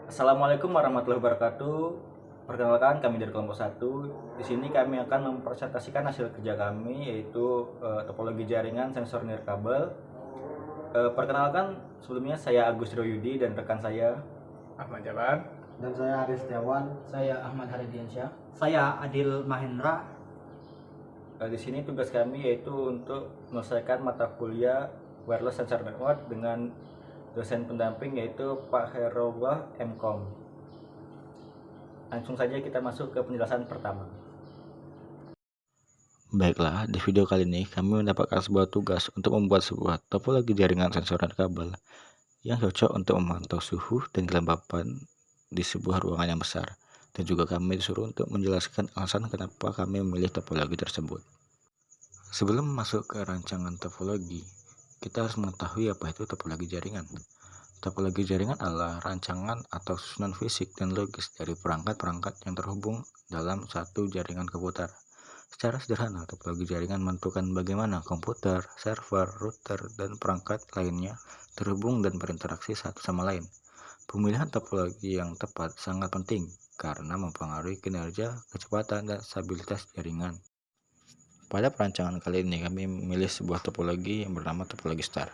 Assalamualaikum warahmatullahi wabarakatuh. Perkenalkan, kami dari kelompok 1. Di sini kami akan mempresentasikan hasil kerja kami, yaitu topologi jaringan sensor nirkabel. Perkenalkan, sebelumnya saya Agus Royudi dan rekan saya Ahmad Jalan. Dan saya Aris Setiawan. Saya Ahmad Haridiansyah. Saya Adil Mahendra. Di sini tugas kami yaitu untuk menyelesaikan mata kuliah wireless sensor network dengan dosen pendamping yaitu Pak Herobah MKOM. Langsung saja kita masuk ke penjelasan pertama. Baiklah, di video kali ini kami mendapatkan sebuah tugas untuk membuat sebuah topologi jaringan sensor nirkabel yang cocok untuk memantau suhu dan kelembapan di sebuah ruangan yang besar. Dan juga kami disuruh untuk menjelaskan alasan kenapa kami memilih topologi tersebut. Sebelum masuk ke rancangan topologi, kita harus mengetahui apa itu topologi jaringan. Topologi jaringan adalah rancangan atau susunan fisik dan logis dari perangkat-perangkat yang terhubung dalam satu jaringan komputer. Secara sederhana, topologi jaringan menentukan bagaimana komputer, server, router, dan perangkat lainnya terhubung dan berinteraksi satu sama lain. Pemilihan topologi yang tepat sangat penting karena mempengaruhi kinerja, kecepatan, dan stabilitas jaringan. Pada perancangan kali ini kami memilih sebuah topologi yang bernama topologi star.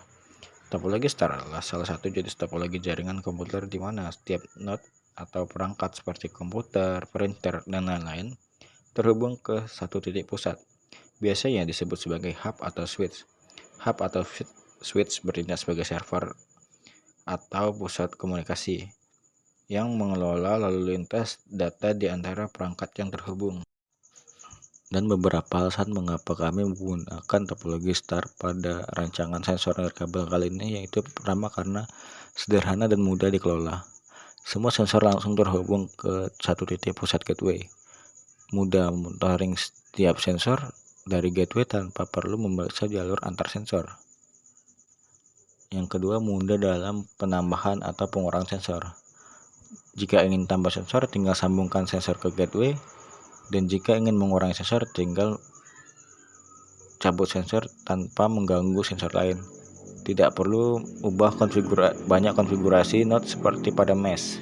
Topologi star adalah salah satu jenis topologi jaringan komputer di mana setiap node atau perangkat seperti komputer, printer, dan lain-lain terhubung ke satu titik pusat. Biasanya disebut sebagai hub atau switch. Hub atau switch bertindak sebagai server atau pusat komunikasi yang mengelola lalu lintas data di antara perangkat yang terhubung. Dan beberapa alasan mengapa kami menggunakan topologi star pada rancangan sensor nirkabel kali ini, yaitu pertama karena sederhana dan mudah dikelola. Semua sensor langsung terhubung ke satu titik pusat gateway. Mudah monitoring setiap sensor dari gateway tanpa perlu membaca jalur antar sensor. Yang kedua, mudah dalam penambahan atau pengurangan sensor. Jika ingin tambah sensor, tinggal sambungkan sensor ke gateway, dan jika ingin mengurangi sensor, tinggal cabut sensor tanpa mengganggu sensor lain. Tidak perlu ubah banyak konfigurasi node seperti pada mesh.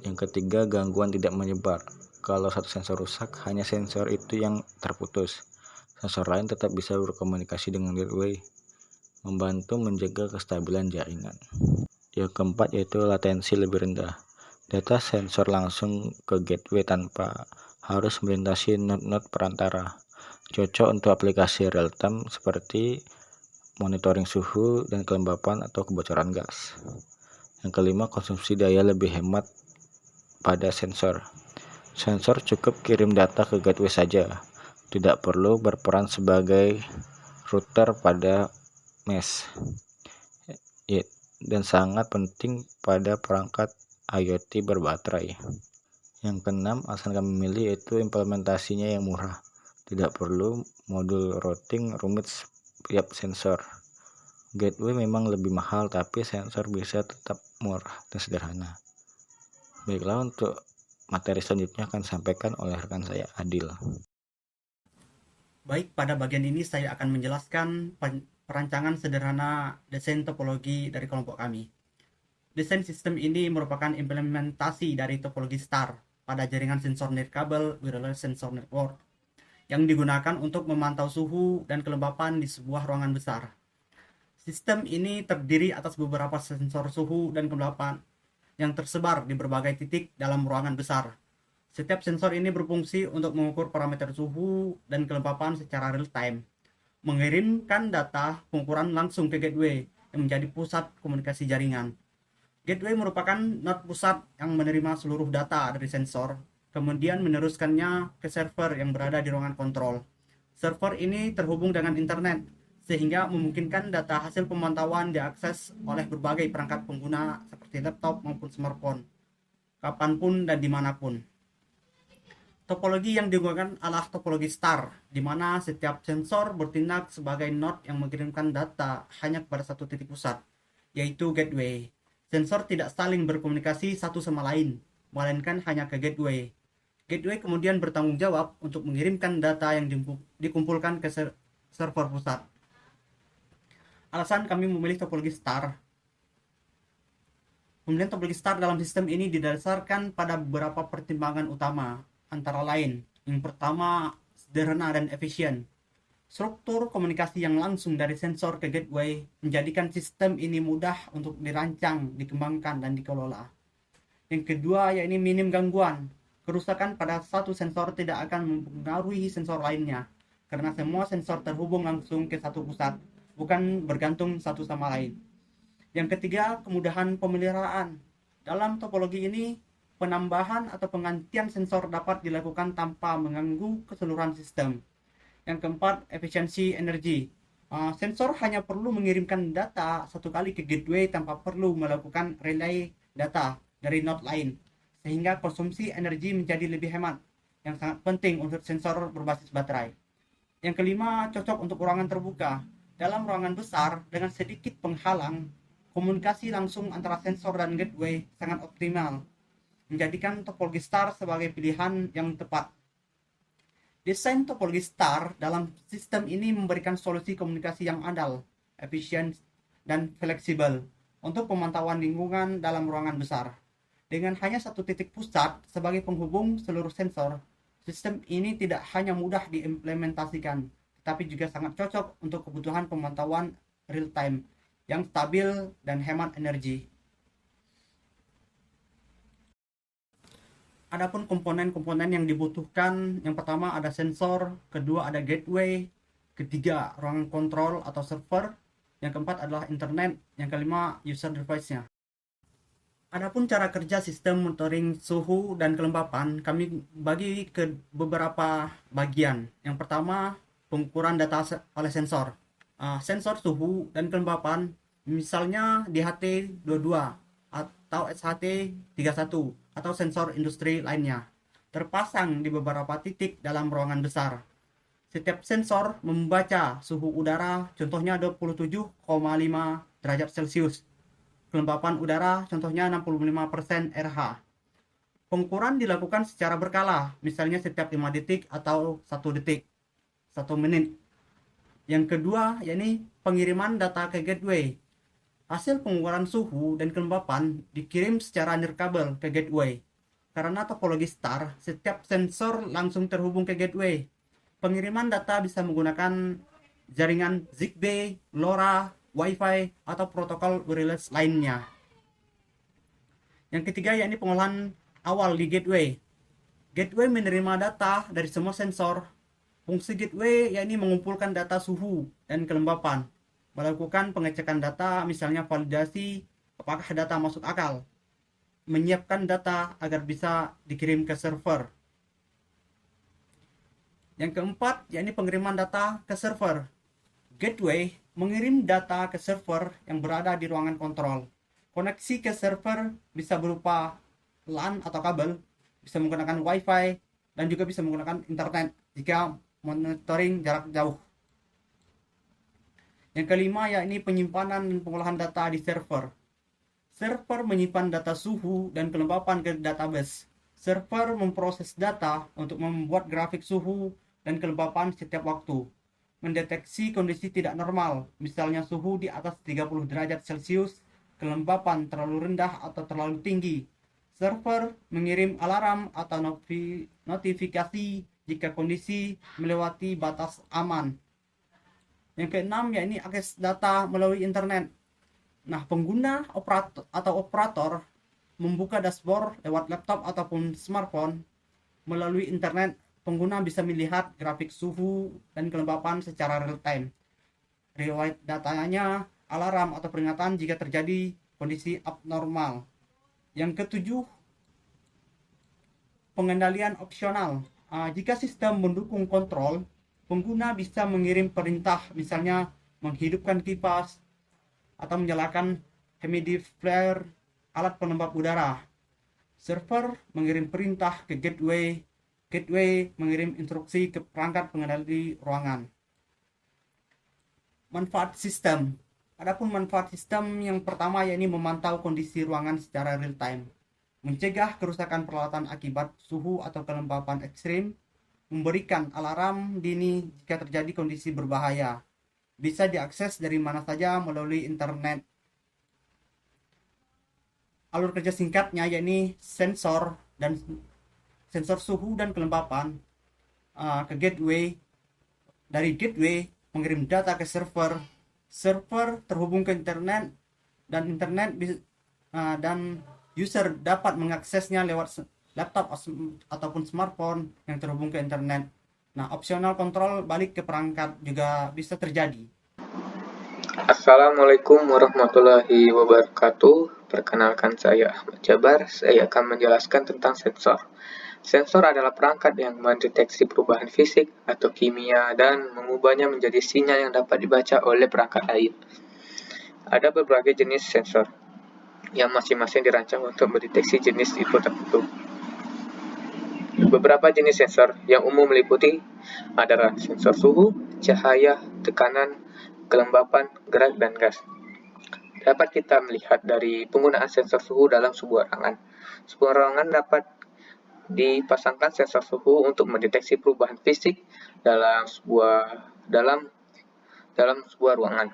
Yang ketiga, gangguan tidak menyebar. Kalau satu sensor rusak, hanya sensor itu yang terputus. Sensor lain tetap bisa berkomunikasi dengan gateway, membantu menjaga kestabilan jaringan. Yang keempat yaitu latensi lebih rendah. Data sensor langsung ke gateway tanpa harus melintasi node-node perantara. Cocok untuk aplikasi real time seperti monitoring suhu dan kelembapan atau kebocoran gas. Yang kelima, konsumsi daya lebih hemat pada sensor. Sensor cukup kirim data ke gateway saja, tidak perlu berperan sebagai router pada mesh, dan sangat penting pada perangkat IoT berbaterai. Yang keenam, alasan kami memilih yaitu implementasinya yang murah. Tidak perlu modul routing rumit setiap sensor. Gateway memang lebih mahal, tapi sensor bisa tetap murah dan sederhana. Baiklah, untuk materi selanjutnya akan disampaikan oleh rekan saya Adil. Baik, pada bagian ini saya akan menjelaskan perancangan sederhana desain topologi dari kelompok kami. Desain sistem ini merupakan implementasi dari topologi star pada jaringan sensor nirkabel wireless sensor network yang digunakan untuk memantau suhu dan kelembapan di sebuah ruangan besar. Sistem ini terdiri atas beberapa sensor suhu dan kelembapan yang tersebar di berbagai titik dalam ruangan besar. Setiap sensor ini berfungsi untuk mengukur parameter suhu dan kelembapan secara real time, mengirimkan data pengukuran langsung ke gateway yang menjadi pusat komunikasi jaringan. Gateway merupakan node pusat yang menerima seluruh data dari sensor, kemudian meneruskannya ke server yang berada di ruangan kontrol. Server ini terhubung dengan internet, sehingga memungkinkan data hasil pemantauan diakses oleh berbagai perangkat pengguna seperti laptop maupun smartphone, kapanpun dan dimanapun. Topologi yang digunakan adalah topologi star, di mana setiap sensor bertindak sebagai node yang mengirimkan data hanya kepada satu titik pusat, yaitu gateway. Sensor tidak saling berkomunikasi satu sama lain, melainkan hanya ke gateway. Gateway kemudian bertanggung jawab untuk mengirimkan data yang dikumpulkan ke server pusat. Alasan kami memilih topologi star Kemudian topologi STAR dalam sistem ini didasarkan pada beberapa pertimbangan utama, antara lain yang pertama sederhana dan efisien. Struktur komunikasi yang langsung dari sensor ke gateway menjadikan sistem ini mudah untuk dirancang, dikembangkan, dan dikelola. Yang kedua yakni minim gangguan. Kerusakan pada satu sensor tidak akan mempengaruhi sensor lainnya, karena semua sensor terhubung langsung ke satu pusat, bukan bergantung satu sama lain. Yang ketiga, kemudahan pemeliharaan. Dalam topologi ini, penambahan atau penggantian sensor dapat dilakukan tanpa mengganggu keseluruhan sistem. Yang keempat, efisiensi energi. Sensor hanya perlu mengirimkan data satu kali ke gateway tanpa perlu melakukan relay data dari node lain, sehingga konsumsi energi menjadi lebih hemat, yang sangat penting untuk sensor berbasis baterai. Yang kelima, cocok untuk ruangan terbuka. Dalam ruangan besar dengan sedikit penghalang, komunikasi langsung antara sensor dan gateway sangat optimal, menjadikan topologi STAR sebagai pilihan yang tepat. Desain topologi STAR dalam sistem ini memberikan solusi komunikasi yang andal, efisien, dan fleksibel untuk pemantauan lingkungan dalam ruangan besar. Dengan hanya satu titik pusat sebagai penghubung seluruh sensor, sistem ini tidak hanya mudah diimplementasikan, tetapi juga sangat cocok untuk kebutuhan pemantauan real-time yang stabil dan hemat energi. Adapun komponen-komponen yang dibutuhkan, yang pertama ada sensor, kedua ada gateway, ketiga ruangan kontrol atau server, yang keempat adalah internet, yang kelima user device-nya. Adapun cara kerja sistem monitoring suhu dan kelembapan kami bagi ke beberapa bagian. Yang pertama, pengukuran data oleh sensor. Sensor suhu dan kelembapan misalnya DHT22 atau SHT31 atau sensor industri lainnya terpasang di beberapa titik dalam ruangan besar. Setiap sensor membaca suhu udara, contohnya 27,5 derajat Celcius. Kelembapan udara, contohnya 65% RH. Pengukuran dilakukan secara berkala, misalnya setiap 5 detik atau 1 detik, 1 menit. Yang kedua, yakni pengiriman data ke gateway. Hasil pengukuran suhu dan kelembapan dikirim secara nirkabel ke gateway. Karena topologi STAR, setiap sensor langsung terhubung ke gateway. Pengiriman data bisa menggunakan jaringan Zigbee, LoRa, Wi-Fi, atau protokol wireless lainnya. Yang ketiga yakni pengolahan awal di gateway. Gateway menerima data dari semua sensor. Fungsi gateway yakni mengumpulkan data suhu dan kelembapan, melakukan pengecekan data, misalnya validasi apakah data masuk akal, menyiapkan data agar bisa dikirim ke server. Yang keempat, yakni pengiriman data ke server. Gateway mengirim data ke server yang berada di ruangan kontrol. Koneksi ke server bisa berupa LAN atau kabel, bisa menggunakan Wi-Fi, dan juga bisa menggunakan internet jika monitoring jarak jauh. Yang kelima yakni penyimpanan dan pengolahan data di server. Server menyimpan data suhu dan kelembapan ke database. Server memproses data untuk membuat grafik suhu dan kelembapan setiap waktu. Mendeteksi kondisi tidak normal, misalnya suhu di atas 30 derajat Celcius, kelembapan terlalu rendah atau terlalu tinggi. Server mengirim alarm atau notifikasi jika kondisi melewati batas aman. Yang keenam yakni akses data melalui internet. Nah, pengguna operator membuka dashboard lewat laptop ataupun smartphone. Melalui internet, pengguna bisa melihat grafik suhu dan kelembapan secara real time. Riwayat datanya, alarm atau peringatan jika terjadi kondisi abnormal. Yang ketujuh, pengendalian opsional. Jika sistem mendukung kontrol, pengguna bisa mengirim perintah, misalnya menghidupkan kipas atau menyalakan humidifier, alat pelembab udara. Server mengirim perintah ke gateway, gateway mengirim instruksi ke perangkat pengendali ruangan. Manfaat sistem. Adapun manfaat sistem yang pertama yakni memantau kondisi ruangan secara real time, mencegah kerusakan peralatan akibat suhu atau kelembapan ekstrim, memberikan alarm dini jika terjadi kondisi berbahaya, bisa diakses dari mana saja melalui internet. alur kerja singkatnya yakni sensor suhu dan kelembapan ke gateway. Dari gateway mengirim data ke server terhubung ke internet, dan dan user dapat mengaksesnya lewat laptop ataupun smartphone yang terhubung ke internet. Nah, opsional kontrol balik ke perangkat juga bisa terjadi. Assalamualaikum warahmatullahi wabarakatuh. Perkenalkan, saya Ahmad Jabar. Saya akan menjelaskan tentang sensor. Sensor adalah perangkat yang mendeteksi perubahan fisik atau kimia dan mengubahnya menjadi sinyal yang dapat dibaca oleh perangkat lain. Ada berbagai jenis sensor yang masing-masing dirancang untuk mendeteksi jenis input tertentu. Beberapa jenis sensor yang umum meliputi adalah sensor suhu, cahaya, tekanan, kelembapan, gerak, dan gas. Dapat kita melihat dari penggunaan sensor suhu dalam sebuah ruangan. Sebuah ruangan dapat dipasangkan sensor suhu untuk mendeteksi perubahan fisik dalam sebuah ruangan.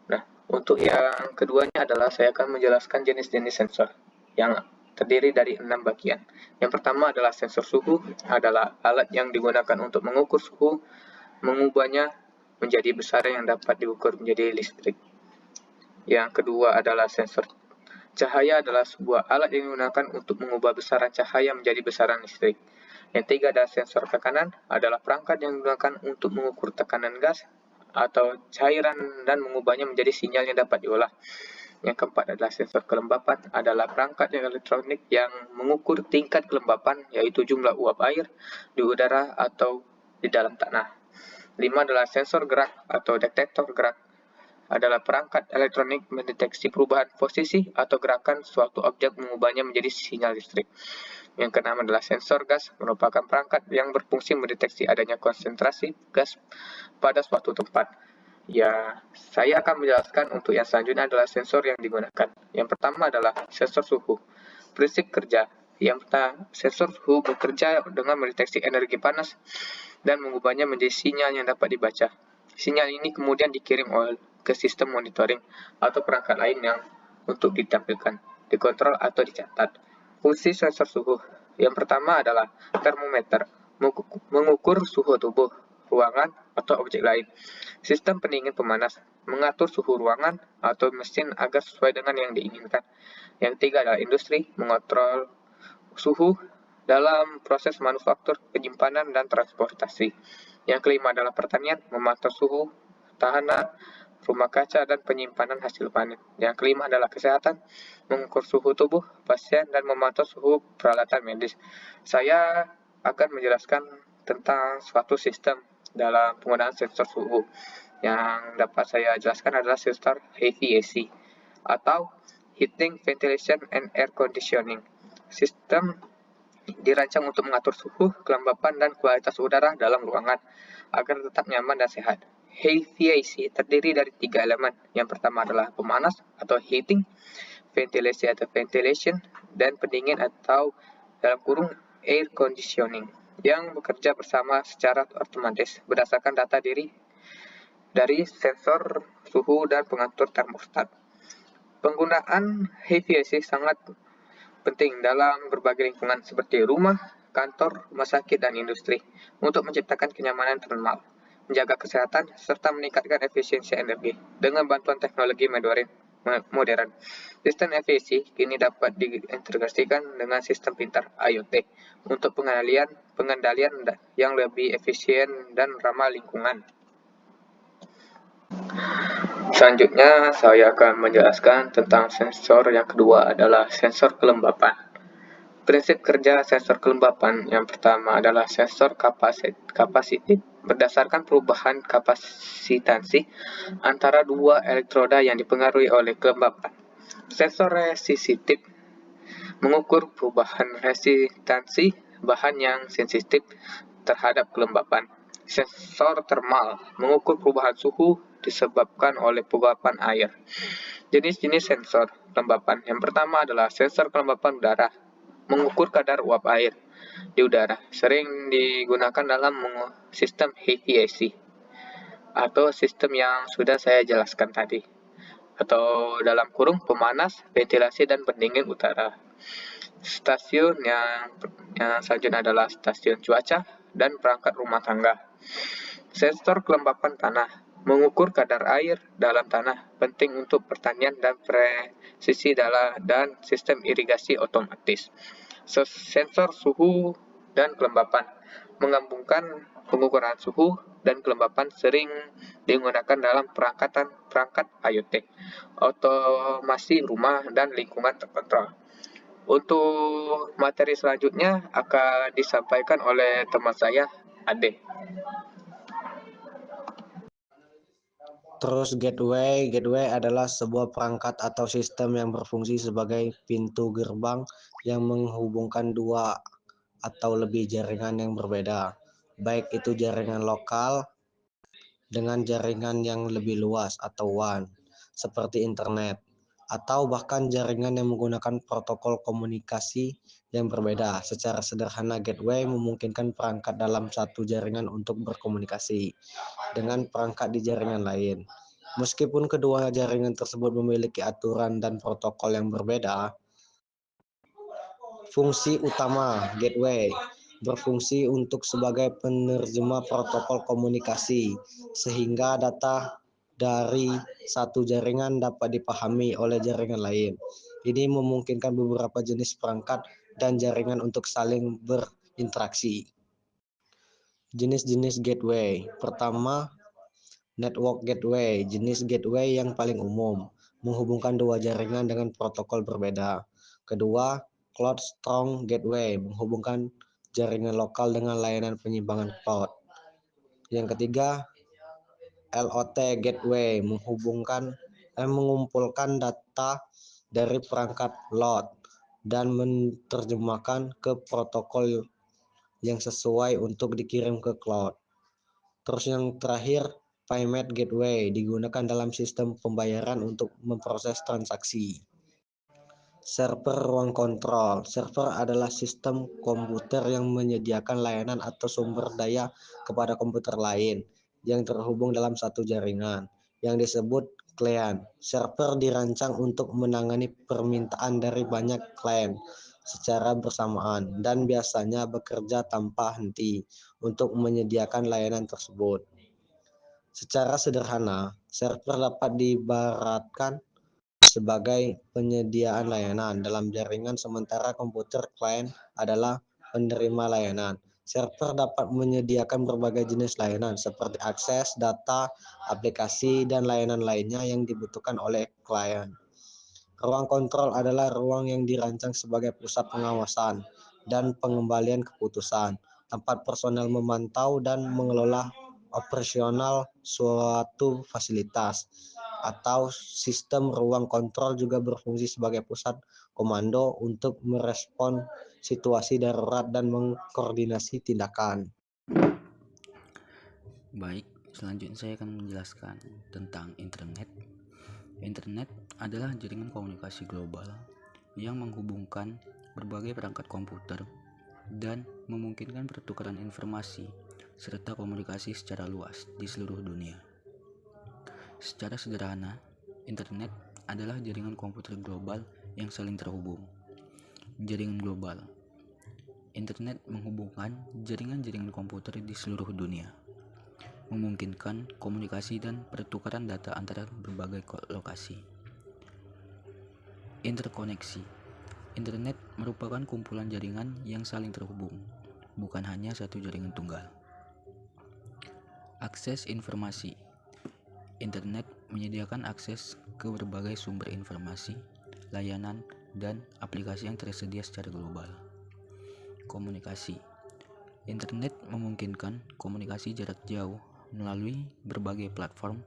Nah, untuk yang keduanya adalah saya akan menjelaskan jenis-jenis sensor yang terdiri dari 6 bagian. Yang pertama adalah sensor suhu, adalah alat yang digunakan untuk mengukur suhu, mengubahnya menjadi besaran yang dapat diukur menjadi listrik. Yang kedua adalah sensor cahaya, adalah sebuah alat yang digunakan untuk mengubah besaran cahaya menjadi besaran listrik. Yang ketiga adalah sensor tekanan, adalah perangkat yang digunakan untuk mengukur tekanan gas atau cairan dan mengubahnya menjadi sinyal yang dapat diolah. Yang keempat adalah sensor kelembapan, adalah perangkat yang elektronik yang mengukur tingkat kelembapan, yaitu jumlah uap air di udara atau di dalam tanah. 5 adalah sensor gerak atau detektor gerak, adalah perangkat elektronik mendeteksi perubahan posisi atau gerakan suatu objek mengubahnya menjadi sinyal listrik. Yang keenam adalah sensor gas, merupakan perangkat yang berfungsi mendeteksi adanya konsentrasi gas pada suatu tempat. Ya, saya akan menjelaskan untuk yang selanjutnya adalah sensor yang digunakan. Yang pertama adalah sensor suhu. Prinsip kerja. Yang pertama, sensor suhu bekerja dengan mendeteksi energi panas dan mengubahnya menjadi sinyal yang dapat dibaca. Sinyal ini kemudian dikirim ke sistem monitoring atau perangkat lain yang untuk ditampilkan, dikontrol atau dicatat. Fungsi sensor suhu. Yang pertama adalah termometer, mengukur suhu tubuh, ruangan, atau objek lain. Sistem pendingin pemanas, mengatur suhu ruangan atau mesin agar sesuai dengan yang diinginkan. Yang ketiga adalah industri, mengontrol suhu dalam proses manufaktur, penyimpanan, dan transportasi. Yang kelima adalah pertanian, memantau suhu tanah, rumah kaca, dan penyimpanan hasil panen. Yang kelima adalah kesehatan, mengukur suhu tubuh pasien dan memantau suhu peralatan medis. Saya akan menjelaskan tentang suatu sistem dalam penggunaan sensor suhu. Yang dapat saya jelaskan adalah sensor HVAC atau Heating, Ventilation, and Air Conditioning. Sistem dirancang untuk mengatur suhu, kelembapan, dan kualitas udara dalam ruangan agar tetap nyaman dan sehat. HVAC terdiri dari 3 elemen. Yang pertama adalah pemanas atau heating, ventilation, dan pendingin atau dalam kurung air conditioning yang bekerja bersama secara otomatis berdasarkan data dari sensor suhu dan pengatur termostat. Penggunaan HVAC sangat penting dalam berbagai lingkungan seperti rumah, kantor, rumah sakit, dan industri untuk menciptakan kenyamanan termal, menjaga kesehatan, serta meningkatkan efisiensi energi dengan bantuan teknologi modern. Sistem HVAC kini dapat diintegrasikan dengan sistem pintar IoT untuk pengendalian yang lebih efisien dan ramah lingkungan. Selanjutnya, saya akan menjelaskan tentang sensor yang kedua adalah sensor kelembapan. Prinsip kerja sensor kelembapan yang pertama adalah sensor kapasitif, berdasarkan perubahan kapasitansi antara dua elektroda yang dipengaruhi oleh kelembapan. Sensor resistif mengukur perubahan resistansi bahan yang sensitif terhadap kelembapan. Sensor termal mengukur perubahan suhu disebabkan oleh penguapan air. Jenis-jenis sensor kelembapan. Yang pertama adalah sensor kelembapan udara, mengukur kadar uap air di udara. Sering digunakan dalam sistem HVAC atau sistem yang sudah saya jelaskan tadi. atau dalam kurung pemanas, ventilasi, dan pendingin udara. Stasiun yang selanjutnya adalah stasiun cuaca dan perangkat rumah tangga. Sensor kelembapan tanah mengukur kadar air dalam tanah, penting untuk pertanian dan presisi dan sistem irigasi otomatis. Sensor suhu dan kelembapan menggabungkan pengukuran suhu dan kelembapan sering digunakan dalam perangkat IoT, otomasi rumah dan lingkungan terkontrol. Untuk materi selanjutnya akan disampaikan oleh teman saya, Ade. Terus gateway adalah sebuah perangkat atau sistem yang berfungsi sebagai pintu gerbang yang menghubungkan dua atau lebih jaringan yang berbeda, baik itu jaringan lokal dengan jaringan yang lebih luas atau WAN, seperti internet, atau bahkan jaringan yang menggunakan protokol komunikasi yang berbeda. Secara sederhana, gateway memungkinkan perangkat dalam satu jaringan untuk berkomunikasi dengan perangkat di jaringan lain. Meskipun kedua jaringan tersebut memiliki aturan dan protokol yang berbeda, fungsi utama gateway berfungsi untuk sebagai penerjemah protokol komunikasi, sehingga data dari satu jaringan dapat dipahami oleh jaringan lain. Ini memungkinkan beberapa jenis perangkat dan jaringan untuk saling berinteraksi. Jenis-jenis gateway. Pertama, network gateway. Jenis gateway yang paling umum, menghubungkan dua jaringan dengan protokol berbeda. Kedua, cloud strong gateway, menghubungkan jaringan lokal dengan layanan penyimpangan cloud. Yang ketiga, LOT gateway, mengumpulkan data dari perangkat load dan menerjemahkan ke protokol yang sesuai untuk dikirim ke cloud. Terus yang terakhir, payment gateway, digunakan dalam sistem pembayaran untuk memproses transaksi. Server ruang kontrol. Server adalah sistem komputer yang menyediakan layanan atau sumber daya kepada komputer lain yang terhubung dalam satu jaringan, yang disebut klien. Server dirancang untuk menangani permintaan dari banyak klien secara bersamaan dan biasanya bekerja tanpa henti untuk menyediakan layanan tersebut. Secara sederhana, server dapat diibaratkan sebagai penyediaan layanan dalam jaringan, sementara komputer klien adalah penerima layanan. Server dapat menyediakan berbagai jenis layanan seperti akses, data, aplikasi, dan layanan lainnya yang dibutuhkan oleh klien. Ruang kontrol adalah ruang yang dirancang sebagai pusat pengawasan dan pengembalian keputusan, tempat personel memantau dan mengelola operasional suatu fasilitas. Atau sistem ruang kontrol juga berfungsi sebagai pusat komando untuk merespon situasi darurat dan mengkoordinasi tindakan. Baik, selanjutnya saya akan menjelaskan tentang internet. Internet adalah jaringan komunikasi global yang menghubungkan berbagai perangkat komputer dan memungkinkan pertukaran informasi serta komunikasi secara luas di seluruh dunia. Secara sederhana, internet adalah jaringan komputer global yang saling terhubung. Jaringan global. Internet menghubungkan jaringan-jaringan komputer di seluruh dunia, memungkinkan komunikasi dan pertukaran data antara berbagai lokasi. Interkoneksi. Internet merupakan kumpulan jaringan yang saling terhubung, bukan hanya satu jaringan tunggal. Akses informasi. Internet menyediakan akses ke berbagai sumber informasi, layanan, dan aplikasi yang tersedia secara global. Komunikasi. Internet memungkinkan komunikasi jarak jauh melalui berbagai platform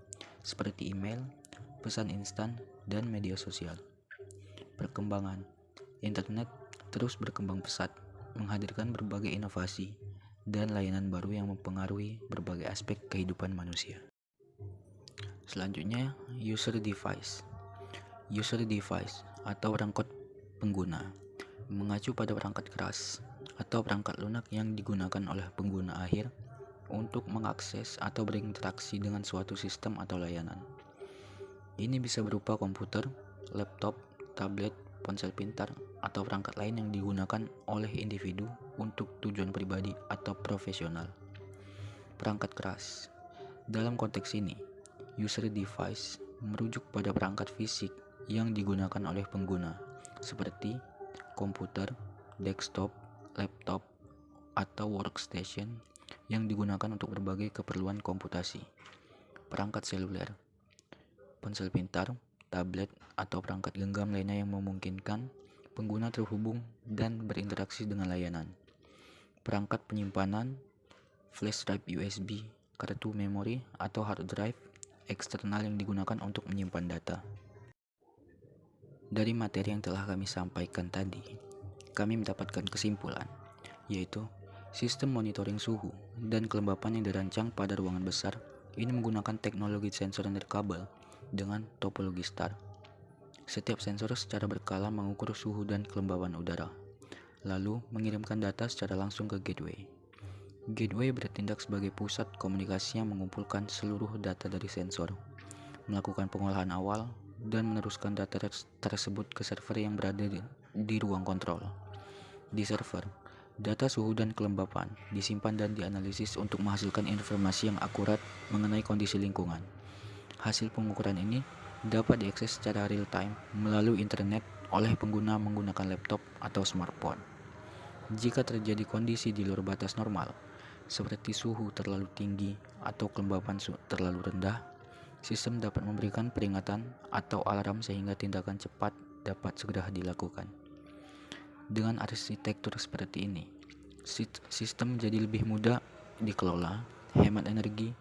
seperti email, pesan instan, dan media sosial. Perkembangan. Internet terus berkembang pesat, menghadirkan berbagai inovasi dan layanan baru yang mempengaruhi berbagai aspek kehidupan manusia. Selanjutnya, user device. User device atau perangkat pengguna mengacu pada perangkat keras atau perangkat lunak yang digunakan oleh pengguna akhir untuk mengakses atau berinteraksi dengan suatu sistem atau layanan. Ini bisa berupa komputer, laptop, tablet, ponsel pintar, atau perangkat lain yang digunakan oleh individu untuk tujuan pribadi atau profesional. Perangkat keras. Dalam konteks ini, user device merujuk pada perangkat fisik yang digunakan oleh pengguna, seperti komputer, desktop, laptop, atau workstation yang digunakan untuk berbagai keperluan komputasi. Perangkat seluler, ponsel pintar, tablet, atau perangkat genggam lainnya yang memungkinkan pengguna terhubung dan berinteraksi dengan layanan. Perangkat penyimpanan, flash drive USB, kartu memori, atau hard drive eksternal yang digunakan untuk menyimpan data. Dari materi yang telah kami sampaikan tadi, kami mendapatkan kesimpulan, yaitu sistem monitoring suhu dan kelembapan yang dirancang pada ruangan besar ini menggunakan teknologi sensor nirkabel dengan topologi STAR. Setiap sensor secara berkala mengukur suhu dan kelembapan udara, lalu mengirimkan data secara langsung ke gateway. Gateway bertindak sebagai pusat komunikasi yang mengumpulkan seluruh data dari sensor, melakukan pengolahan awal, dan meneruskan data tersebut ke server yang berada di ruang kontrol. Di server, data suhu dan kelembapan disimpan dan dianalisis untuk menghasilkan informasi yang akurat mengenai kondisi lingkungan. Hasil pengukuran ini dapat diakses secara real-time melalui internet oleh pengguna menggunakan laptop atau smartphone. Jika terjadi kondisi di luar batas normal, seperti suhu terlalu tinggi atau kelembapan terlalu rendah, sistem dapat memberikan peringatan atau alarm sehingga tindakan cepat dapat segera dilakukan. Dengan arsitektur seperti ini, sistem menjadi lebih mudah dikelola, hemat energi,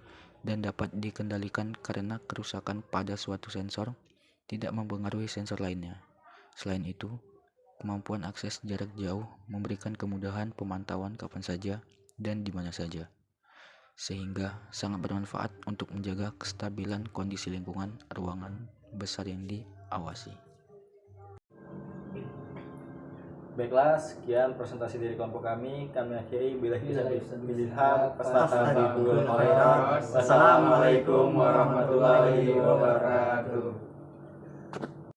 dan dapat dikendalikan karena kerusakan pada suatu sensor tidak mempengaruhi sensor lainnya. Selain itu, kemampuan akses jarak jauh memberikan kemudahan pemantauan kapan saja dan di mana saja, sehingga sangat bermanfaat untuk menjaga kestabilan kondisi lingkungan ruangan besar yang diawasi. Baiklah, sekian presentasi dari kelompok kami. Kami akhiri bila bisa bilham fastabiqul khairat. Wassalamualaikum warahmatullahi wabarakatuh.